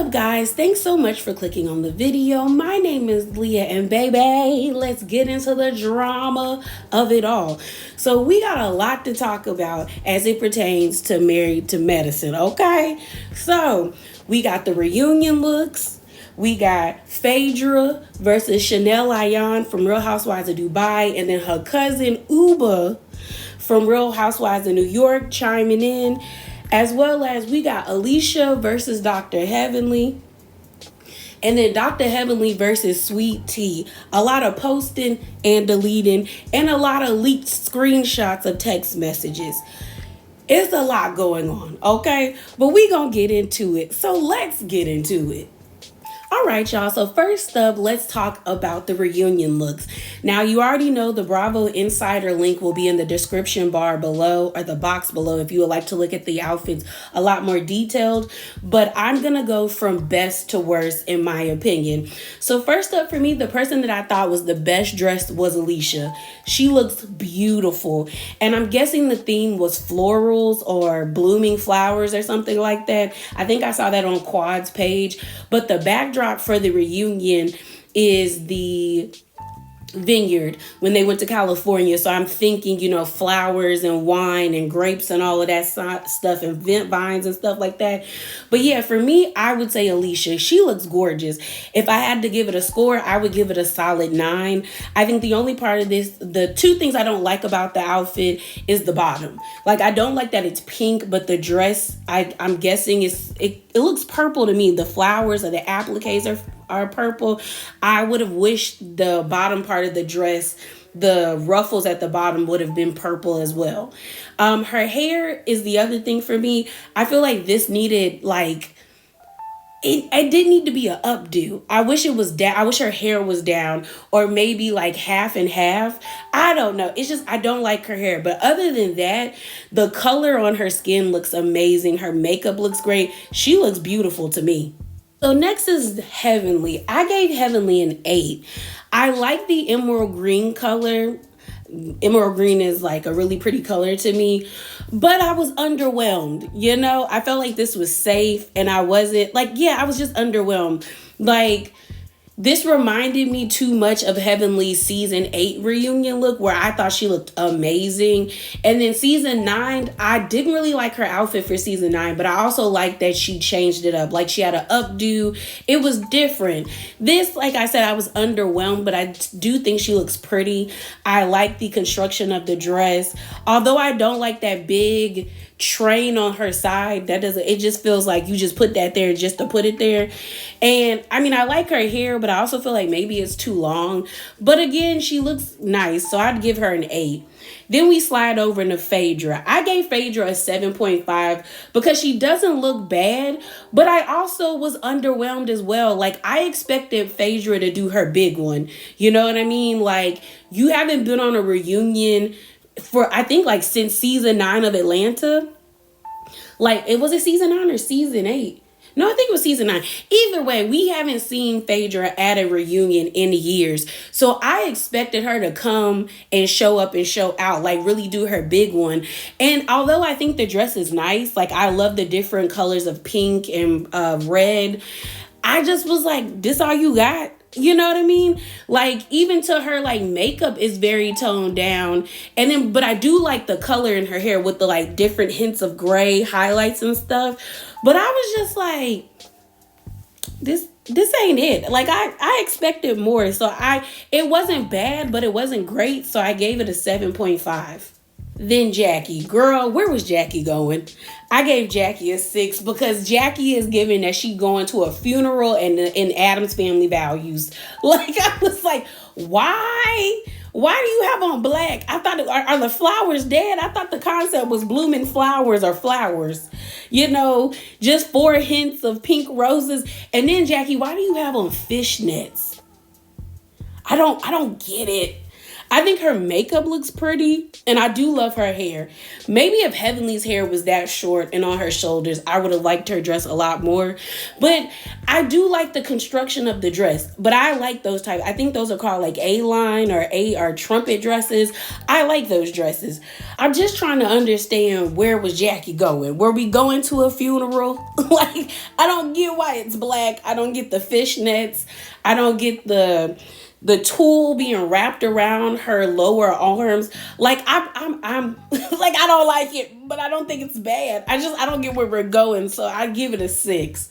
up, guys? Thanks so much for clicking on the video. My name is Leah, and baby, let's get into the drama of it all. So we got a lot to talk about as it pertains to Married to Medicine, okay? So we got the reunion looks. We got Phaedra versus Chanel Ayan from Real Housewives of Dubai, and then her cousin Uba from Real Housewives of New York chiming in. As well as we got Alicia versus Dr. Heavenly. And then Dr. Heavenly versus Sweet Tea. A lot of posting and deleting. And a lot of leaked screenshots of text messages. It's a lot going on, okay? But we gonna get into it. So let's get into it. All right, y'all. So first up, let's talk about the reunion looks. Now, you already know the Bravo Insider link will be in the description bar below, or the box below, if you would like to look at the outfits a lot more detailed. But I'm going to go from best to worst, in my opinion. So first up for me, the person that I thought was the best dressed was Alicia. She looks beautiful. And I'm guessing the theme was florals or blooming flowers or something like that. I think I saw that on Quad's page. But the backdrop for the reunion is the vineyard when they went to California. So I'm thinking, flowers and wine and grapes and all of that stuff and vines and stuff like that. But yeah, for me, I would say Alicia. She looks gorgeous. If I had to give it a score, I would give it a solid 9. I think the only part of this, the two things I don't like about the outfit is the bottom. Like, I don't like that it's pink, but the dress, I'm guessing it looks purple to me. The flowers or the appliques are purple. I would have wished the bottom part of the dress, the ruffles at the bottom, would have been purple as well. Her hair is the other thing for me. I feel like this needed, it didn't need to be an updo. I wish it was down. I wish her hair was down, or maybe like half and half. I don't know. It's just, I don't like her hair. But other than that, the color on her skin looks amazing. Her makeup looks great. She looks beautiful to me. So next is Heavenly. I gave Heavenly an 8. I like the emerald green color. Emerald green is like a really pretty color to me, but I was underwhelmed. I felt like this was safe, and I wasn't I was just underwhelmed. This reminded me too much of Heavenly's season 8 reunion look, where I thought she looked amazing. And then season 9, I didn't really like her outfit for season 9, but I also liked that she changed it up. Like, she had an updo. It was different. This, like I said, I was underwhelmed, but I do think she looks pretty. I like the construction of the dress. Although I don't like that big train on her side, it just feels like you just put that there just to put it there. And I mean, I like her hair, but I also feel like maybe it's too long. But again, she looks nice, so I'd give her an 8. Then we slide over into Phaedra. I gave Phaedra a 7.5 because she doesn't look bad, but I also was underwhelmed as well. Like, I expected Phaedra to do her big one. You know what I mean? Like, you haven't been on a reunion for, I think, since season 9 of Atlanta. Was it season 9 or season 8? No, I think it was season 9. Either way, we haven't seen Phaedra at a reunion in years. So I expected her to come and show up and show out, really do her big one. And although I think the dress is nice, I love the different colors of pink and red, I just was like, this all you got? You know what I mean? Even to her, makeup is very toned down. And then, but I do like the color in her hair with the, different hints of gray highlights and stuff. But I was just like, this ain't it. I expected more. So it wasn't bad, but it wasn't great. So I gave it a 7.5. Then Jackie. Girl, where was Jackie going? I gave Jackie a 6 because Jackie is giving that she going to a funeral and in Addams Family Values. I was like, why? Why do you have on black? I thought, are the flowers dead? I thought the concept was blooming flowers or flowers. Just 4 hints of pink roses. And then Jackie, why do you have on fishnets? I don't get it. I think her makeup looks pretty, and I do love her hair. Maybe if Heavenly's hair was that short and on her shoulders, I would have liked her dress a lot more. But I do like the construction of the dress. But I like those types. I think those are called like A-line or trumpet dresses. I like those dresses. I'm just trying to understand, where was Jackie going? Were we going to a funeral? Like, I don't get why it's black. I don't get the fishnets. I don't get the tulle being wrapped around her lower arms. Like, I'm like, I don't like it, but I don't think it's bad. I don't get where we're going, so I give it a 6.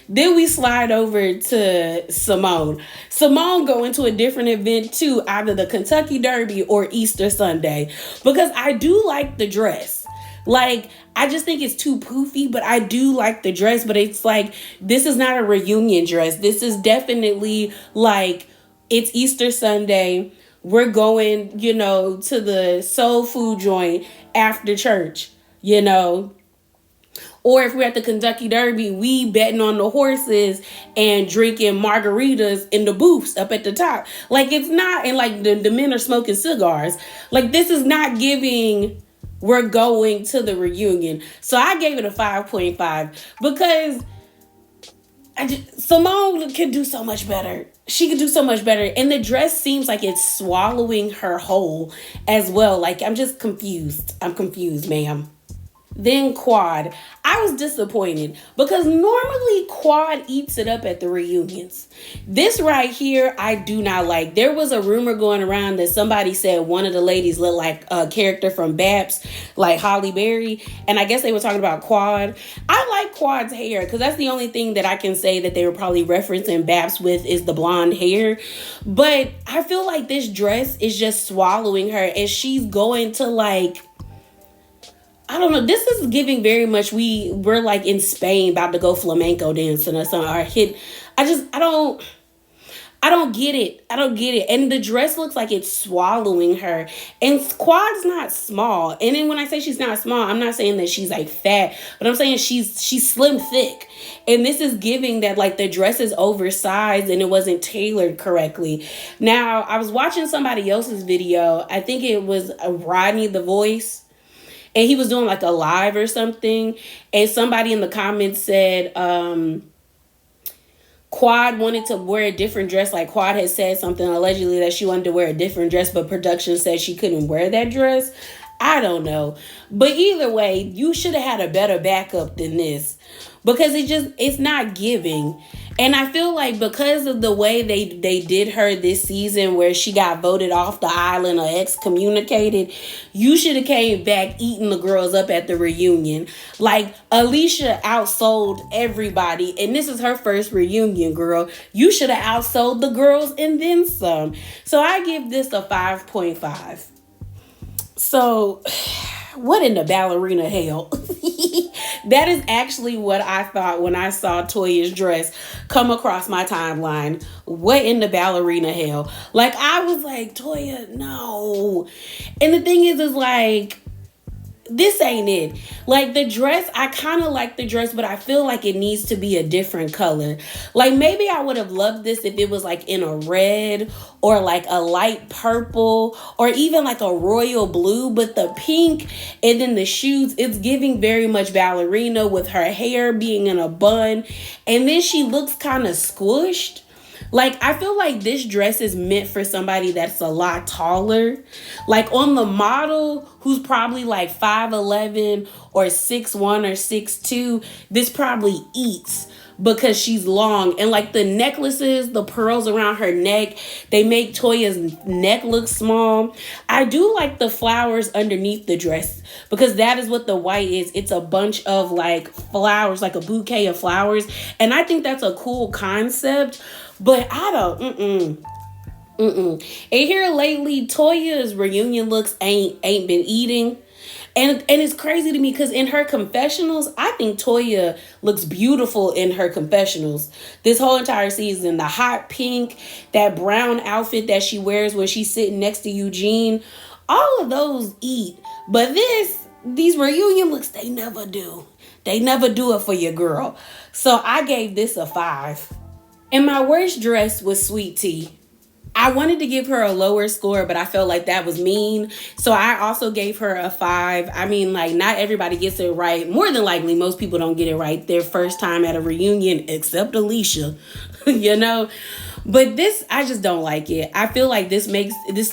Then we slide over to Simone. Simone go into a different event too, either the Kentucky Derby or Easter Sunday, because I do like the dress. Like, I just think it's too poofy, but I do like the dress. But it's like, this is not a reunion dress. This is definitely like, it's Easter Sunday. We're going, to the soul food joint after church, Or if we're at the Kentucky Derby, we betting on the horses and drinking margaritas in the booths up at the top. Like, it's not, and like the men are smoking cigars. Like, this is not giving, we're going to the reunion. So I gave it a 5.5 because Simone could do so much better. She could do so much better. And the dress seems like it's swallowing her whole as well. Like, I'm just confused. I'm confused, ma'am. Then Quad. I was disappointed because normally Quad eats it up at the reunions. This right here, I do not like. There was a rumor going around that somebody said one of the ladies looked like a character from Babs, like Holly Berry. And I guess they were talking about Quad. I like Quad's hair because that's the only thing that I can say that they were probably referencing Babs with is the blonde hair. But I feel like this dress is just swallowing her and she's going to like, I don't know. This is giving very much. We're like in Spain about to go flamenco dancing or something. Or hit. I don't get it. I don't get it. And the dress looks like it's swallowing her. And Quad's not small. And then when I say she's not small, I'm not saying that she's like fat, but I'm saying she's slim thick. And this is giving that like the dress is oversized and it wasn't tailored correctly. Now, I was watching somebody else's video. I think it was Rodney the Voice. And he was doing like a live or something. And somebody in the comments said Quad wanted to wear a different dress. Like Quad had said something allegedly that she wanted to wear a different dress, but production said she couldn't wear that dress. I don't know. But either way, you should have had a better backup than this. Because it's not giving. And I feel like because of the way they did her this season where she got voted off the island or excommunicated, you should have came back eating the girls up at the reunion. Like Alicia outsold everybody and this is her first reunion, girl. You should have outsold the girls and then some. So I give this a 5.5. So what in the ballerina hell? That is actually what I thought when I saw Toya's dress come across my timeline. What in the ballerina hell? Like, I was like, Toya, no. And the thing is like, this ain't it. Like the dress, I kind of like the dress, but I feel like it needs to be a different color. Like maybe I would have loved this if it was like in a red or like a light purple or even like a royal blue, but the pink and then the shoes, it's giving very much ballerina with her hair being in a bun. And then she looks kind of squished. Like, I feel like this dress is meant for somebody that's a lot taller. Like, on the model, who's probably like 5'11" or 6'1" or 6'2", this probably eats because she's long. And, like, the necklaces, the pearls around her neck, they make Toya's neck look small. I do like the flowers underneath the dress because that is what the white is. It's a bunch of, like, flowers, like a bouquet of flowers. And I think that's a cool concept. But I don't, And here lately, Toya's reunion looks ain't been eating. And it's crazy to me because in her confessionals, I think Toya looks beautiful in her confessionals. This whole entire season, the hot pink, that brown outfit that she wears when she's sitting next to Eugene, all of those eat. But these reunion looks, they never do. They never do it for your girl. So I gave this a 5. And my worst dress was Sweet Tea. I wanted to give her a lower score, but I felt like that was mean. So I also gave her a 5. I mean, like, not everybody gets it right. More than likely, most people don't get it right their first time at a reunion, except Alicia, you know? But this, I just don't like it. I feel like this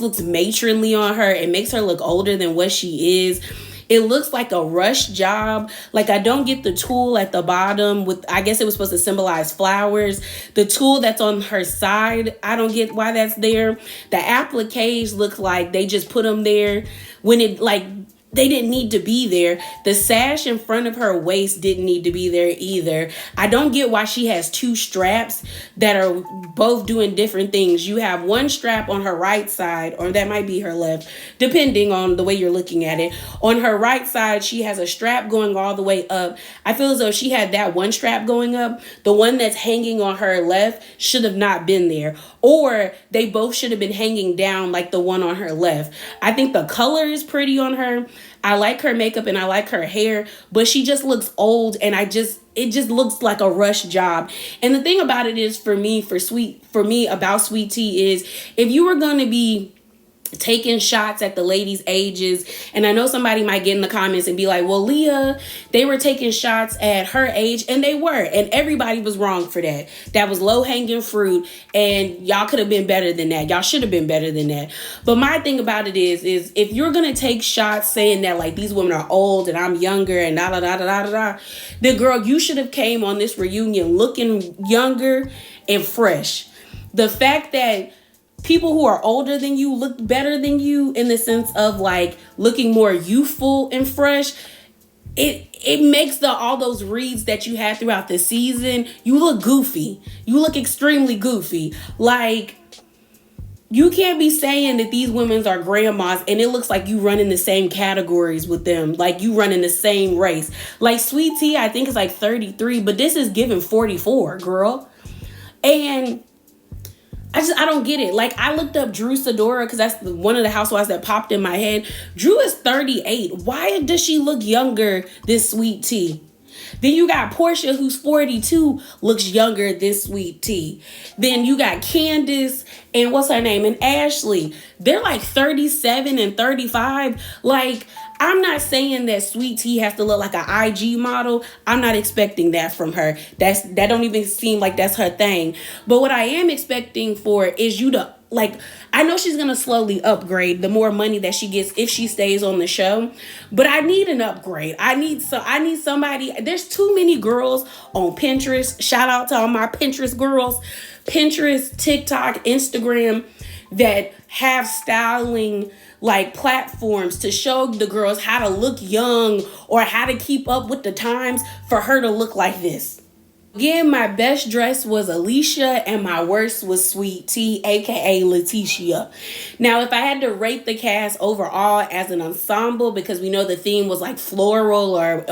looks matronly on her. It makes her look older than what she is. It looks like a rush job. Like, I don't get the tool at the bottom with, I guess it was supposed to symbolize flowers. The tool that's on her side, I don't get why that's there. The appliques look like they just put them there when it, like, they didn't need to be there. The sash in front of her waist didn't need to be there either. I don't get why she has 2 straps that are both doing different things. You have one strap on her right side, or that might be her left, depending on the way you're looking at it. On her right side, she has a strap going all the way up. I feel as though she had that one strap going up. The one that's hanging on her left should have not been there. Or they both should have been hanging down like the one on her left. I think the color is pretty on her. I like her makeup and I like her hair, but she just looks old, and it just looks like a rush job. And the thing about it is, for me about Sweet Tea is, if you were going to be taking shots at the ladies' ages, and I know somebody might get in the comments and be like, well, Leah, they were taking shots at her age, and they were, and everybody was wrong for that. That was low-hanging fruit, and y'all could have been better than that. Y'all should have been better than that. But my thing about it is if you're gonna take shots saying that, like, these women are old and I'm younger and da da da da da da, then girl, you should have came on this reunion looking younger and fresh. The fact that people who are older than you look better than you, in the sense of, like, looking more youthful and fresh, it makes all those reads that you had throughout the season, you look goofy. You look extremely goofy. Like, you can't be saying that these women are grandmas and it looks like you run in the same categories with them. Like, you run in the same race. Like, Sweet Tea, I think, is like 33, but this is given 44, girl. And I don't get it. Like, I looked up Drew Sidora because that's one of the housewives that popped in my head. Drew is 38. Why does she look younger than Sweet Tea? Then you got Portia, who's 42, looks younger than Sweet Tea. Then you got Candace and what's her name? And Ashley. They're like 37 and 35. Like, I'm not saying that Sweet Tea has to look like an IG model. I'm not expecting that from her. That don't even seem like that's her thing. But what I am expecting for is you to, like, I know she's going to slowly upgrade the more money that she gets if she stays on the show. But I need an upgrade. I need somebody. There's too many girls on Pinterest. Shout out to all my Pinterest girls. Pinterest, TikTok, Instagram, that have styling, like, platforms to show the girls how to look young or how to keep up with the times for her to look like this. Again, my best dress was Alicia and my worst was Sweet Tea, aka Leticia. Now, if I had to rate the cast overall as an ensemble, because we know the theme was like floral or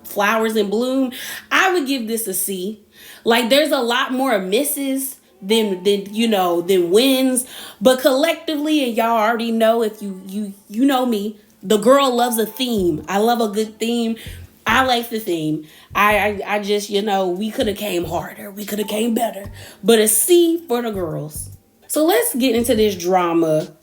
flowers in bloom, I would give this a C. Like, there's a lot more misses than wins, but collectively, and y'all already know, if you know me, the girl loves a theme. I love a good theme. I like the theme. I just, we could have came harder. We could have came better. But a C for the girls. So let's get into this drama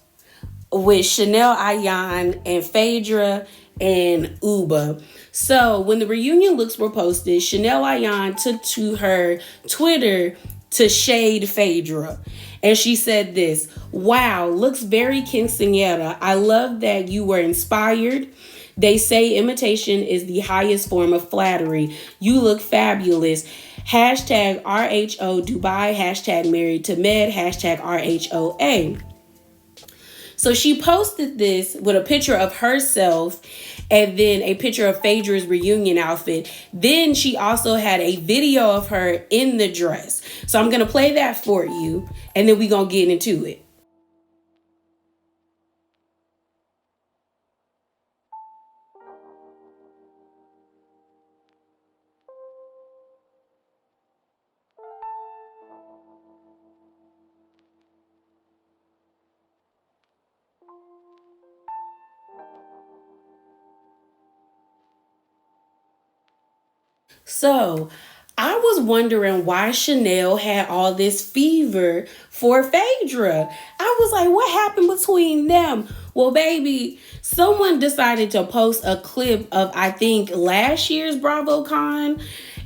with Chanel Ayan and Phaedra and Uba. So when the reunion looks were posted, Chanel Ayan took to her Twitter to shade Phaedra. And she said this: wow, looks very quinceañera. I love that you were inspired. They say imitation is the highest form of flattery. You look fabulous. Hashtag RHO Dubai. Hashtag MarriedToMed. Hashtag RHOA. So she posted this with a picture of herself and then a picture of Phaedra's reunion outfit. Then she also had a video of her in the dress. So I'm going to play that for you, and then we're going to get into it. So I was was wondering why Chanel had all this fever for Phaedra. I was like, what happened between them? Well, baby, someone decided to post a clip of, I think, last year's BravoCon.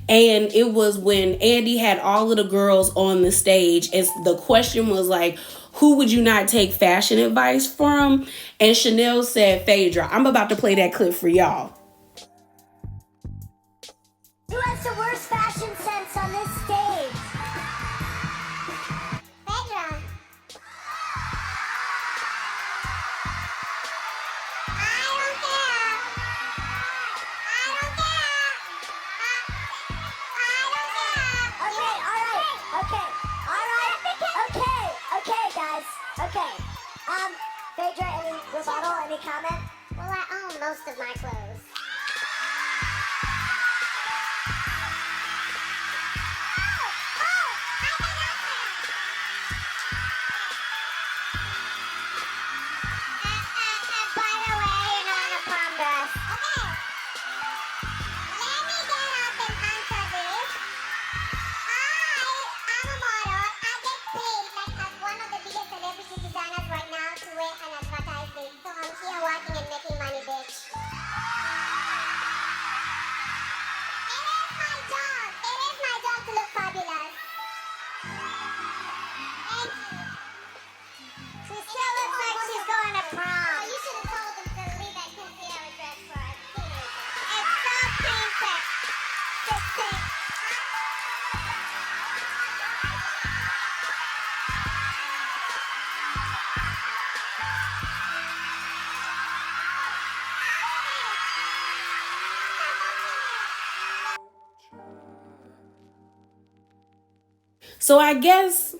And it was when Andy had all of the girls on the stage. And the question was like, who would you not take fashion advice from? And Chanel said Phaedra. I'm about to play that clip for y'all. Who has the worst fashion sense on this stage? Phaedra. I don't care. I don't care. I don't care. Okay, alright. Okay. Alright. Okay, guys. Okay. Phaedra, any rebuttal, any comment? Well, I own most of my clothes. So I guess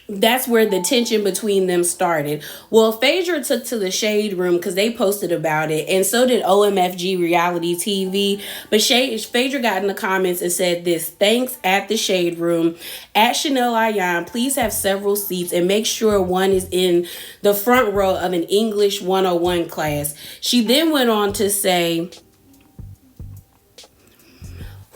that's where the tension between them started. Well, Phaedra took to the Shade Room because they posted about it, and so did OMFG Reality TV. But Phaedra got in the comments and said this: thanks at the Shade Room. At Chanel Ayan, please have several seats and make sure one is in the front row of an English 101 class. She then went on to say,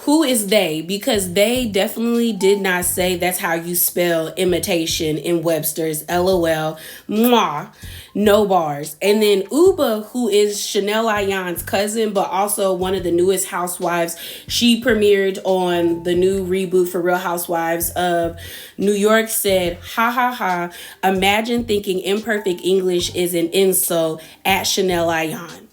who is they? Because they definitely did not say that's how you spell imitation in Webster's. LOL. Mwah. No bars. And then Uba, who is Chanel Ayan's cousin, but also one of the newest housewives. She premiered on the new reboot for Real Housewives of New York, said, ha ha ha, imagine thinking imperfect English is an insult at Chanel Ayan.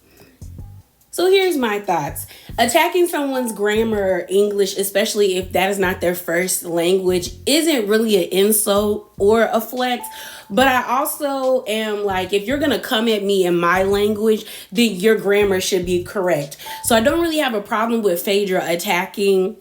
So here's my thoughts. Attacking someone's grammar or English, especially if that is not their first language, isn't really an insult or a flex. But I also am like, if you're going to come at me in my language, then your grammar should be correct. So I don't really have a problem with Phaedra attacking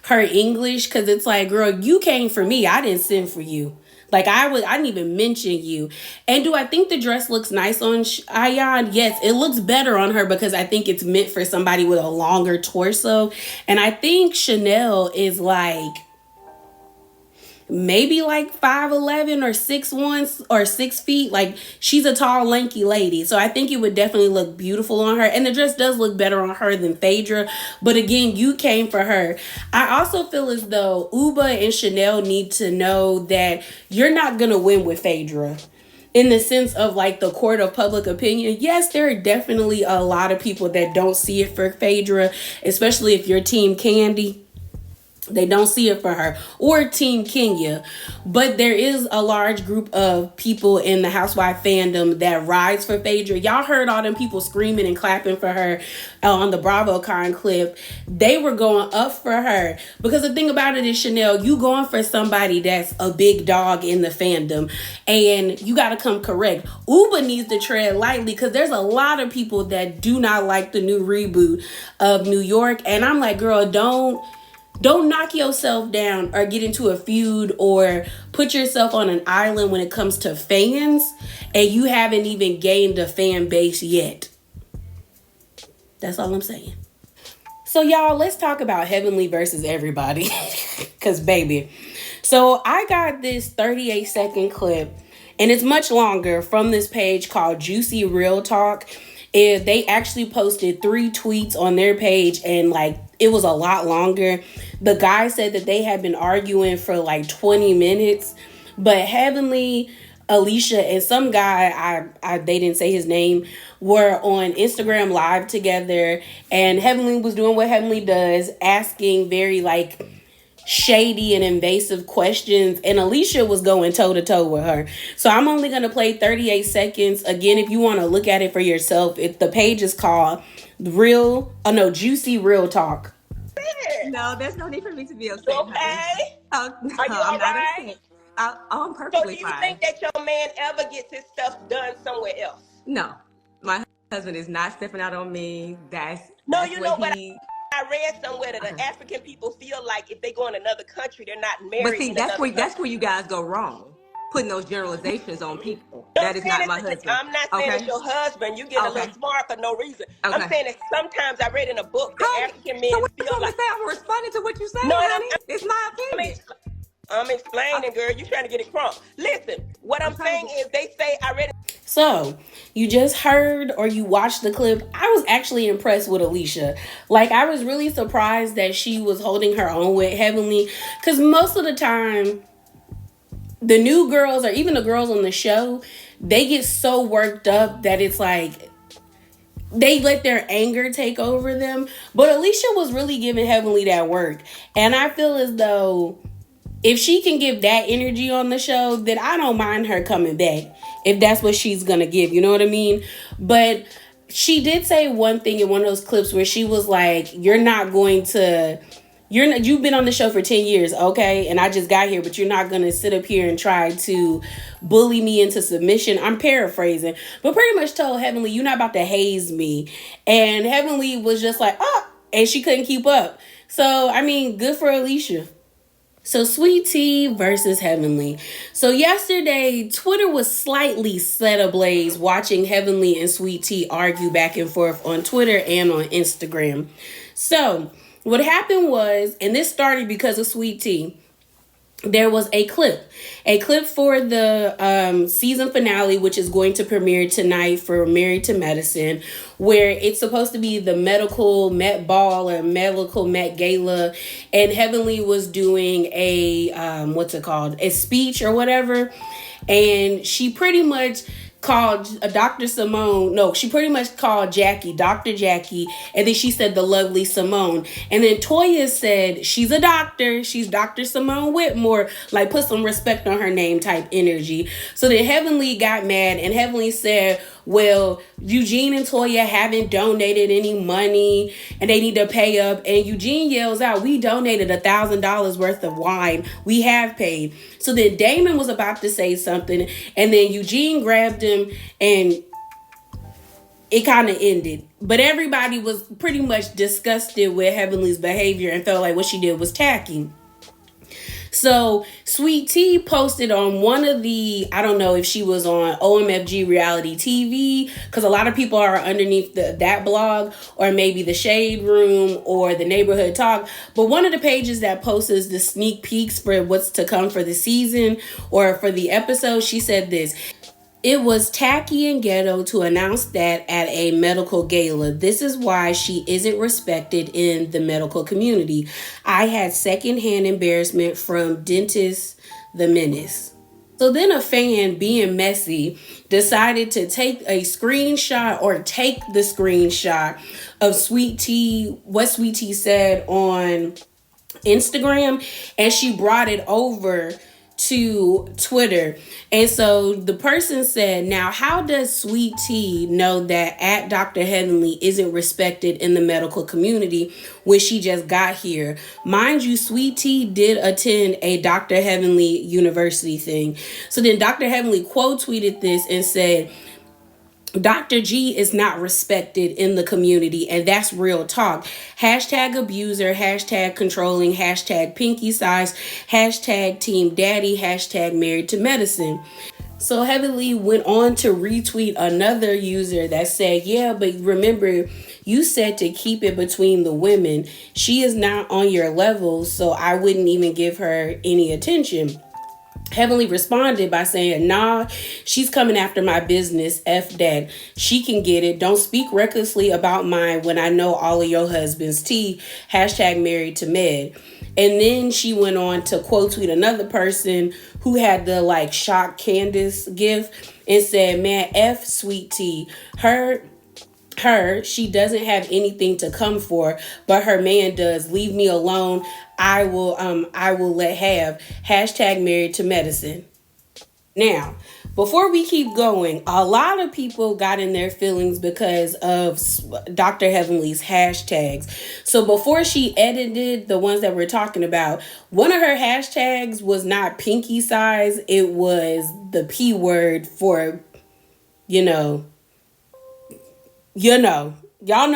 her English, because it's like, girl, you came for me. I didn't send for you. Like, I didn't even mention you. And do I think the dress looks nice on Ayan? Yes, it looks better on her because I think it's meant for somebody with a longer torso. And I think Chanel is like, maybe like 5'11" or 6'1" or 6 feet. Like, she's a tall, lanky lady. So I think it would definitely look beautiful on her. And the dress does look better on her than Phaedra. But again, you came for her. I also feel as though Uba and Chanel need to know that you're not going to win with Phaedra. In the sense of like the court of public opinion. Yes, there are definitely a lot of people that don't see it for Phaedra, especially if you're Team Candy. They don't see it for her, or Team Kenya. But there is a large group of people in the housewife fandom that rides for Phaedra. Y'all heard all them people screaming and clapping for her on the BravoCon clip. They were going up for her. Because the thing about it is, Chanel, you going for somebody that's a big dog in the fandom. And you got to come correct. Uba needs to tread lightly because there's a lot of people that do not like the new reboot of New York. And I'm like, girl, don't knock yourself down or get into a feud or put yourself on an island when it comes to fans and you haven't even gained a fan base yet. That's all I'm saying. So y'all, let's talk about Heavenly versus everybody. Because baby. So I got this 38-second clip, and it's much longer, from this page called Juicy Real Talk. They actually posted 3 tweets on their page, and like it was a lot longer. The guy said that they had been arguing for like 20 minutes, but Heavenly, Alicia, and some guy, they didn't say his name, were on Instagram Live together, and Heavenly was doing what Heavenly does, asking very like shady and invasive questions, and Alicia was going toe to toe with her. So I'm only going to play 38 seconds. Again, if you want to look at it for yourself, the page is called Juicy Real Talk. No, there's no need for me to be upset. Okay? No, Are you all right? I'm So perfectly do you fine. think that your man ever gets his stuff done somewhere else? No, my husband is not stepping out on me. No, that's you what know what? he. I read somewhere that the African people feel like if they go in another country, they're not But married see, in another country. that's where you guys go wrong, putting those generalizations on people. Don't That is say not that my husband. I'm not saying it's your husband. You get a Okay. little smart for no reason. Okay. I'm saying that sometimes I read in a book that African men So what you feel want me like. to say? I'm responding to what you say, No, honey. It's my opinion. I'm explaining, girl. You trying to get it crunk. Listen, what I'm saying is they say I read. So, you just heard or you watched the clip. I was actually impressed with Alicia. Like, I was really surprised that she was holding her own with Heavenly. Because most of the time, the new girls or even the girls on the show, they get so worked up that it's like they let their anger take over them. But Alicia was really giving Heavenly that work. And I feel as though if she can give that energy on the show, then I don't mind her coming back if that's what she's gonna give. You know what I mean? But she did say one thing in one of those clips where she was like, you've been on the show for 10 years, okay? And I just got here, but you're not going to sit up here and try to bully me into submission. I'm paraphrasing, but pretty much told Heavenly, you're not about to haze me. And Heavenly was just like, oh, and she couldn't keep up. So, I mean, good for Alicia. So Sweet Tea versus Heavenly. So yesterday, Twitter was slightly set ablaze watching Heavenly and Sweet Tea argue back and forth on Twitter and on Instagram. So what happened was, and this started because of Sweet Tea, there was a clip for the season finale, which is going to premiere tonight for Married to Medicine, where it's supposed to be the medical Met Ball or medical Met Gala, and Heavenly was doing a a speech or whatever, and she pretty much called she pretty much called Jackie, Dr. Jackie, and then she said the lovely Simone. And then Toya said, she's a doctor, she's Dr. Simone Whitmore, like put some respect on her name type energy. So then Heavenly got mad, and Heavenly said, well, Eugene and Toya haven't donated any money and they need to pay up. And Eugene yells out, we donated $1,000 worth of wine. We have paid. So then Damon was about to say something, and then Eugene grabbed him and it kind of ended. But everybody was pretty much disgusted with Heavenly's behavior and felt like what she did was tacky. So Sweet Tea posted on one of the, I don't know if she was on OMFG Reality TV, because a lot of people are underneath that blog, or maybe the Shade Room or the Neighborhood Talk. But one of the pages that posts the sneak peeks for what's to come for the season or for the episode, she said this: it was tacky and ghetto to announce that at a medical gala. This is why she isn't respected in the medical community. I had secondhand embarrassment from Dentist the Menace. So then a fan, being messy, decided to take a screenshot or take the screenshot of Sweet Tea, what Sweet Tea said on Instagram, and she brought it over to Twitter. And so the person said, now how does Sweet Tea know that at Dr. Heavenly isn't respected in the medical community when she just got here? Mind you, Sweet Tea did attend a Dr. Heavenly University thing. So then Dr. Heavenly quote tweeted this and said, Dr. G is not respected in the community, and that's real talk. Hashtag abuser, hashtag controlling, hashtag pinky size, hashtag team daddy, hashtag married to medicine. So Heavenly went on to retweet another user that said, yeah, but remember, you said to keep it between the women. She is not on your level, so I wouldn't even give her any attention. Heavenly responded by saying, nah, she's coming after my business. F that. She can get it. Don't speak recklessly about mine when I know all of your husband's tea. Hashtag married to med. And then she went on to quote tweet another person who had the like shock Candace gift and said, man, F sweet tea. She doesn't have anything to come for, but her man does. Leave me alone. I will let have. Hashtag married to medicine. Now, before we keep going, a lot of people got in their feelings because of Dr. Heavenly's hashtags. So before she edited the ones that we're talking about, one of her hashtags was not pinky size. It was the P word for, y'all know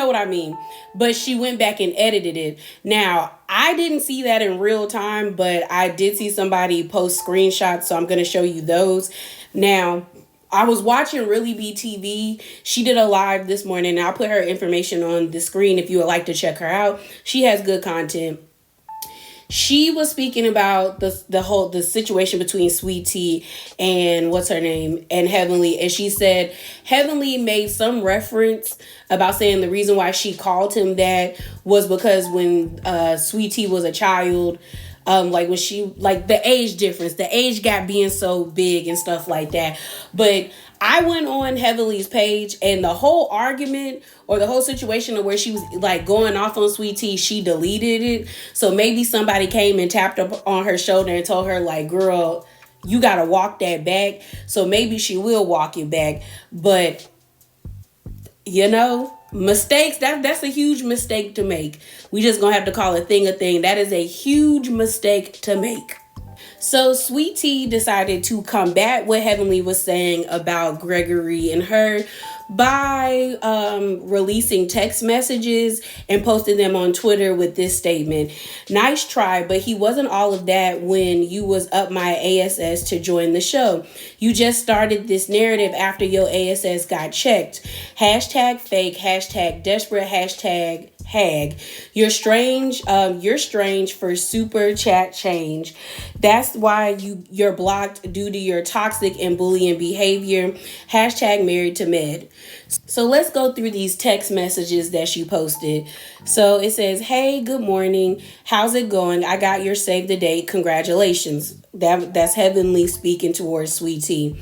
what I mean. But she went back and edited it. Now, I didn't see that in real time, but I did see somebody post screenshots, so I'm going to show you those. Now, I was watching Really Be TV. She did a live this morning, and I'll put her information on the screen if you would like to check her out. She has good content. She was speaking about the situation between Sweet Tea and what's her name and Heavenly, and she said Heavenly made some reference about saying the reason why she called him that was because when Sweet Tea was a child, like when she, like the age difference, the age gap being so big and stuff like that. But I went on Heavenly's page, and the whole argument or the whole situation of where she was like going off on Sweet Tea, she deleted it. So maybe somebody came and tapped up on her shoulder and told her like, girl, you got to walk that back. So maybe she will walk it back. But mistakes, that's a huge mistake to make. We just gonna have to call a thing. That is a huge mistake to make. So Sweet Tea decided to combat what Heavenly was saying about Gregory and her by releasing text messages and posting them on Twitter with this statement. Nice try, but he wasn't all of that when you was up my ASS to join the show. You just started this narrative after your ASS got checked. Hashtag fake, hashtag desperate, hashtag hag. You're strange for super chat change. That's why you're blocked due to your toxic and bullying behavior. Hashtag married to med. So let's go through these text messages that she posted. So it says, hey, good morning. How's it going? I got your save the date. Congratulations. That's Heavenly speaking towards Sweet Tea.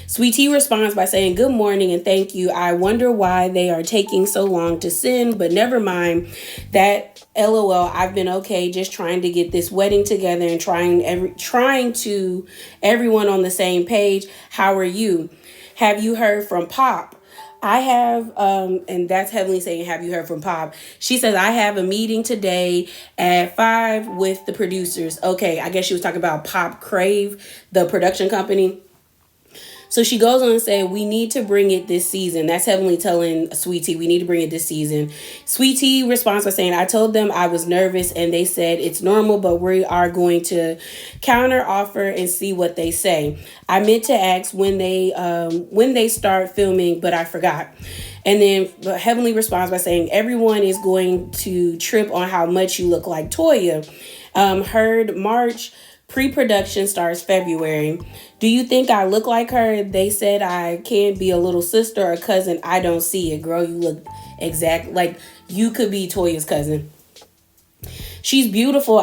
Sweet Tea responds by saying, good morning and thank you. I wonder why they are taking so long to send, but never mind that. LOL, I've been okay, just trying to get this wedding together and trying to everyone on the same page. How are you? Have you heard from Pop? I have, and that's Heavenly saying, have you heard from Pop? She says, I have a meeting today at 5 with the producers. Okay, I guess she was talking about Pop Crave, the production company. So she goes on and said, we need to bring it this season. That's Heavenly telling Sweet Tea, we need to bring it this season. Sweet Tea responds by saying, I told them I was nervous and they said it's normal, but we are going to counter offer and see what they say. I meant to ask when they start filming, but I forgot. And then Heavenly responds by saying, everyone is going to trip on how much you look like Toya. Heard March. Pre-production starts February. Do you think I look like her? They said I can't be a little sister or cousin. I don't see it. Girl, you look exact like you could be Toya's cousin. She's beautiful.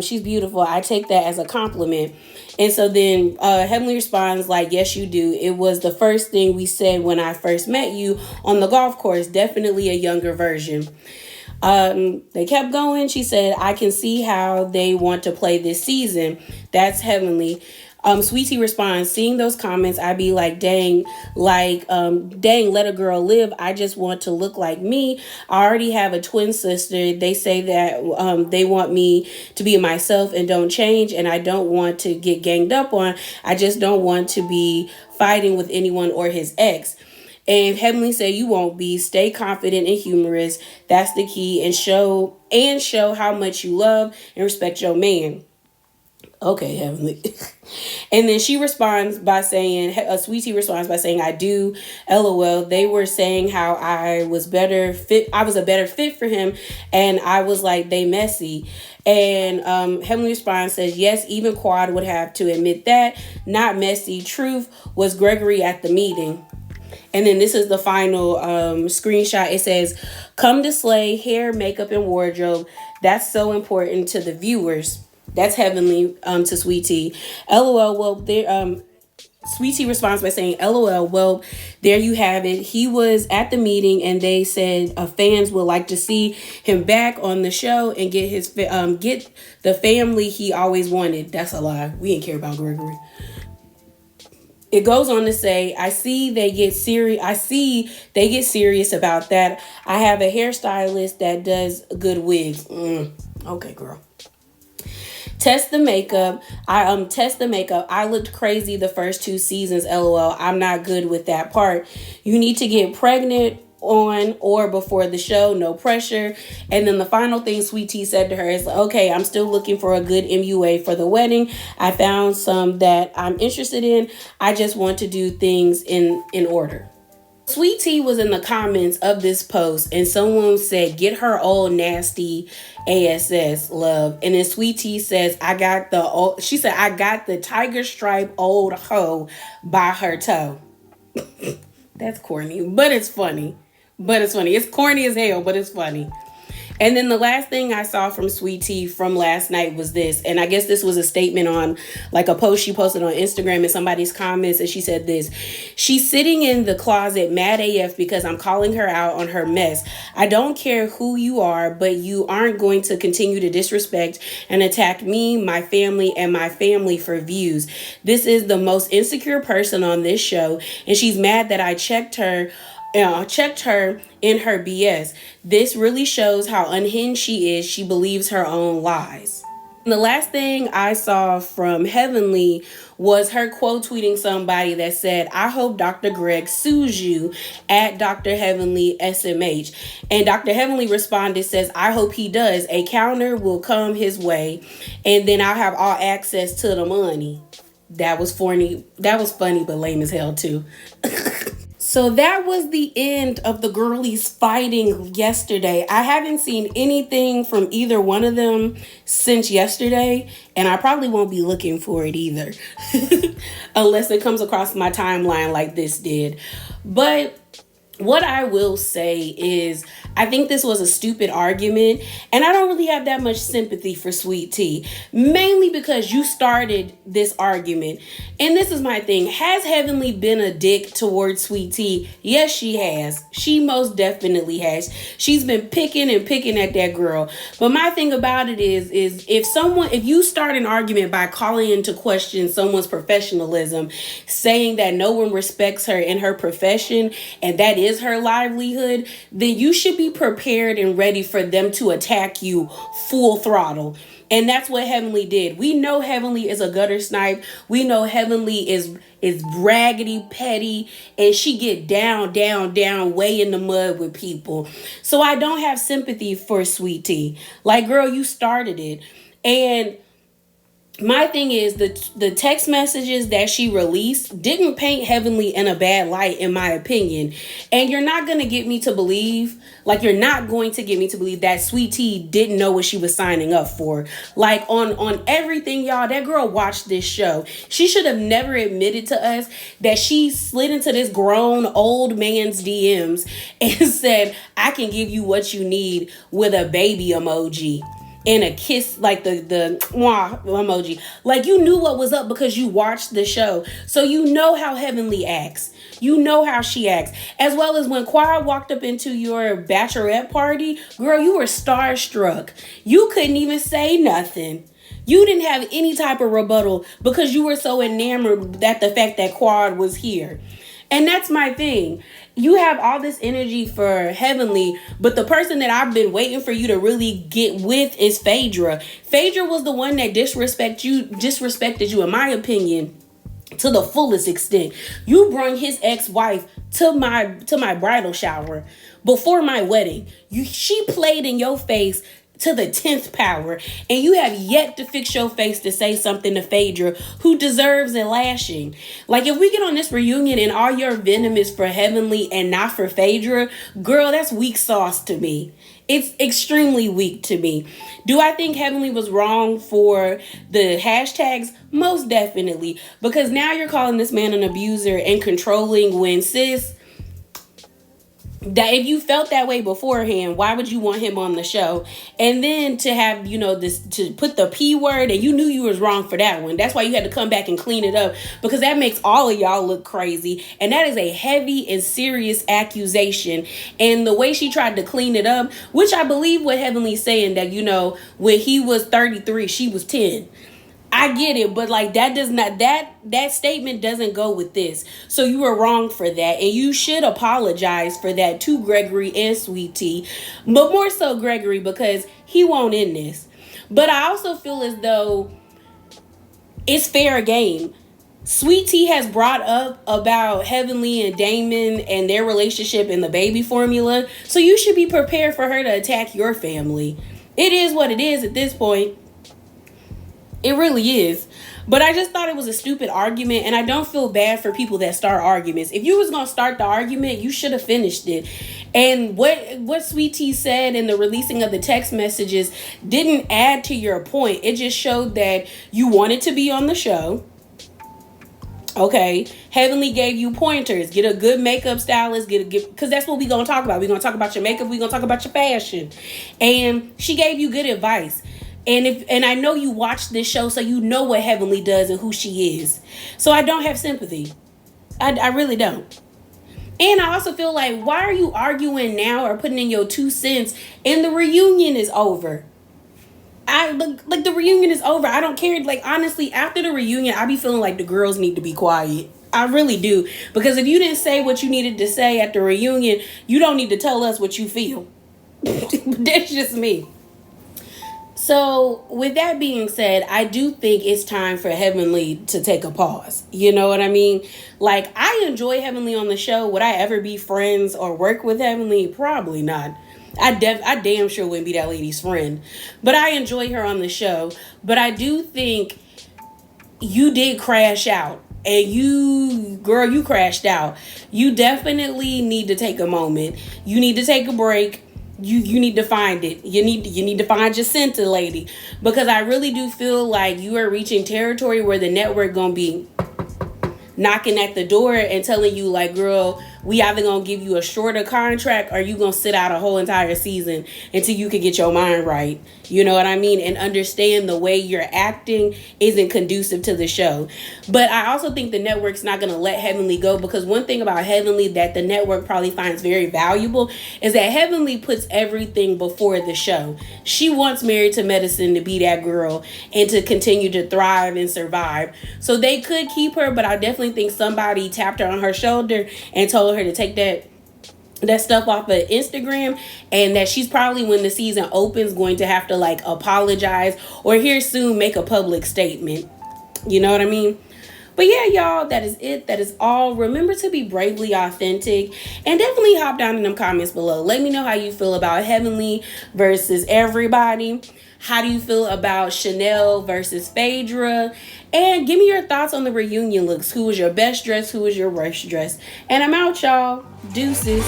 She's beautiful. I take that as a compliment. And so then Heavenly responds like, yes, you do. It was the first thing we said when I first met you on the golf course. Definitely a younger version. They kept going. She said, I can see how they want to play this season. That's Heavenly. Sweet Tea responds, seeing those comments, I'd be like, dang, let a girl live. I just want to look like me. I already have a twin sister. They say that they want me to be myself and don't change. And I don't want to get ganged up on. I just don't want to be fighting with anyone or his ex. And Heavenly said, you won't be. Stay confident and humorous. That's the key. And show how much you love and respect your man. Okay, Heavenly. And then she responds by saying, Sweetie responds by saying, I do, LOL. They were saying how I was a better fit for him. And I was like, they messy. And Heavenly responds, says, yes, even Quad would have to admit that. Not messy. Truth was Gregory at the meeting. And then this is the final screenshot. It says, come to slay, hair, makeup, and wardrobe. That's so important to the viewers. That's Heavenly to Sweetie. LOL, well, there, Sweetie responds by saying, LOL, well, there you have it. He was at the meeting and they said fans would like to see him back on the show and get his get the family he always wanted. That's a lie. We didn't care about Gregory. It goes on to say, I see they get serious about that. I have a hairstylist that does good wigs. Okay, girl. Test the makeup. I looked crazy the first 2 seasons, LOL. I'm not good with that part. You need to get pregnant on or before the show, no pressure. And then the final thing Sweet Tea said to her is, okay, I'm still looking for a good MUA for the wedding. I found some that I'm interested in. I just want to do things in order. Sweet Tea was in the comments of this post and someone said, get her old nasty ASS, love. And then Sweet Tea says, I got the tiger stripe old hoe by her toe. That's corny, but it's funny. It's corny as hell, but it's funny. And then the last thing I saw from Sweet Tea from last night was this. And I guess this was a statement on like a post she posted on Instagram in somebody's comments. And she said this: she's sitting in the closet mad AF because I'm calling her out on her mess. I don't care who you are, but you aren't going to continue to disrespect and attack me, my family, and my family for views. This is the most insecure person on this show. And she's mad that I checked her in her BS. This really shows how unhinged she is. She believes her own lies. And the last thing I saw from Heavenly was her quote tweeting somebody that said, I hope Dr. Greg sues you at Dr. Heavenly SMH. And Dr. Heavenly responded, says, I hope he does. A counter will come his way and then I'll have all access to the money. That was funny, but lame as hell too. So that was the end of the girlies fighting yesterday. I haven't seen anything from either one of them since yesterday, and I probably won't be looking for it either. Unless it comes across my timeline like this did. But what I will say is I think this was a stupid argument, and I don't really have that much sympathy for Sweet Tea, mainly because you started this argument. And this is my thing. Has Heavenly been a dick towards Sweet Tea? Yes, she has. She most definitely has. She's been picking at that girl. But my thing about it is if you start an argument by calling into question someone's professionalism, saying that no one respects her in her profession, and that is her livelihood, then you should be prepared and ready for them to attack you full throttle. And that's what Heavenly did. We know Heavenly is a gutter snipe. We know Heavenly is raggedy, petty, and she get down, way in the mud with people. So I don't have sympathy for Sweet Tea. Like, girl, you started it. And my thing is the text messages that she released didn't paint Heavenly in a bad light, in my opinion. And you're not going to get me to believe that Sweet Tea didn't know what she was signing up for. Like on everything, y'all, that girl watched this show. She should have never admitted to us that she slid into this grown old man's DMs and said, I can give you what you need with a baby emoji. And a kiss, like the mwah emoji. Like, you knew what was up because you watched the show. So you know how Heavenly acts. You know how she acts. As well as when Quad walked up into your bachelorette party, girl, you were starstruck. You couldn't even say nothing. You didn't have any type of rebuttal because you were so enamored at the fact that Quad was here. And that's my thing. You have all this energy for Heavenly, but the person that I've been waiting for you to really get with is Phaedra. Phaedra was the one that disrespected you, in my opinion, to the fullest extent. You brought his ex-wife to my bridal shower before my wedding. She played in your face to the 10th power, and you have yet to fix your face to say something to Phaedra, who deserves a lashing. Like, if we get on this reunion and all your venom is for Heavenly and not for Phaedra, girl, that's weak sauce to me. It's extremely weak to me. Do I think Heavenly was wrong for the hashtags? Most definitely. Because now you're calling this man an abuser and controlling when, sis, that if you felt that way beforehand, why would you want him on the show? And then to have, this, to put the P word, and you knew you was wrong for that one. That's why you had to come back and clean it up, because that makes all of y'all look crazy. And that is a heavy and serious accusation. And the way she tried to clean it up, which I believe what Heavenly's saying, that, when he was 33, she was 10. I get it, but like that does not, that statement doesn't go with this. So you were wrong for that, and you should apologize for that to Gregory and Sweet Tea, but more so Gregory, because he won't end this. But I also feel as though it's fair game. Sweet Tea has brought up about Heavenly and Damon and their relationship in the baby formula, so you should be prepared for her to attack your family. It is what it is at this point. It really is. But I just thought it was a stupid argument, and I don't feel bad for people that start arguments. If you was going to start the argument, you should have finished it. And what Sweet Tea said in the releasing of the text messages didn't add to your point. It just showed that you wanted to be on the show. Okay, Heavenly gave you pointers. Get a good makeup stylist. Because that's what we're going to talk about. We're going to talk about your makeup. We're going to talk about your fashion. And she gave you good advice. And I know you watch this show, so you know what Heavenly does and who she is. So I don't have sympathy. I really don't. And I also feel like, why are you arguing now or putting in your 2 cents and the reunion is over? Like the reunion is over. I don't care. Like, honestly, after the reunion, I be feeling like the girls need to be quiet. I really do. Because if you didn't say what you needed to say at the reunion, you don't need to tell us what you feel. That's just me. So, with that being said, I do think it's time for Heavenly to take a pause. You know what I mean? Like, I enjoy Heavenly on the show. Would I ever be friends or work with Heavenly? Probably not. I damn sure wouldn't be that lady's friend. But I enjoy her on the show. But I do think you did crash out. And you crashed out. You definitely need to take a moment. You need to take a break. You need to find it. You need to find your center, lady. Because I really do feel like you are reaching territory where the network gonna be knocking at the door and telling you, like, girl, we either gonna give you a shorter contract or you gonna sit out a whole entire season until you can get your mind right. You know what I mean? And understand the way you're acting isn't conducive to the show. But I also think the network's not gonna let Heavenly go, because one thing about Heavenly that the network probably finds very valuable is that Heavenly puts everything before the show. She wants Married to Medicine to be that girl and to continue to thrive and survive. So they could keep her, but I definitely think somebody tapped her on her shoulder and told her to take that stuff off of Instagram, and that she's probably, when the season opens, going to have to like apologize or here soon make a public statement. You know what I mean? But yeah, y'all, that is it. That is all. Remember to be bravely authentic, and definitely hop down in them comments below. Let me know how you feel about Heavenly versus everybody. How do you feel about Chanel versus Phaedra? And give me your thoughts on the reunion looks. Who was your best dress? Who was your worst dress? And I'm out, y'all. Deuces.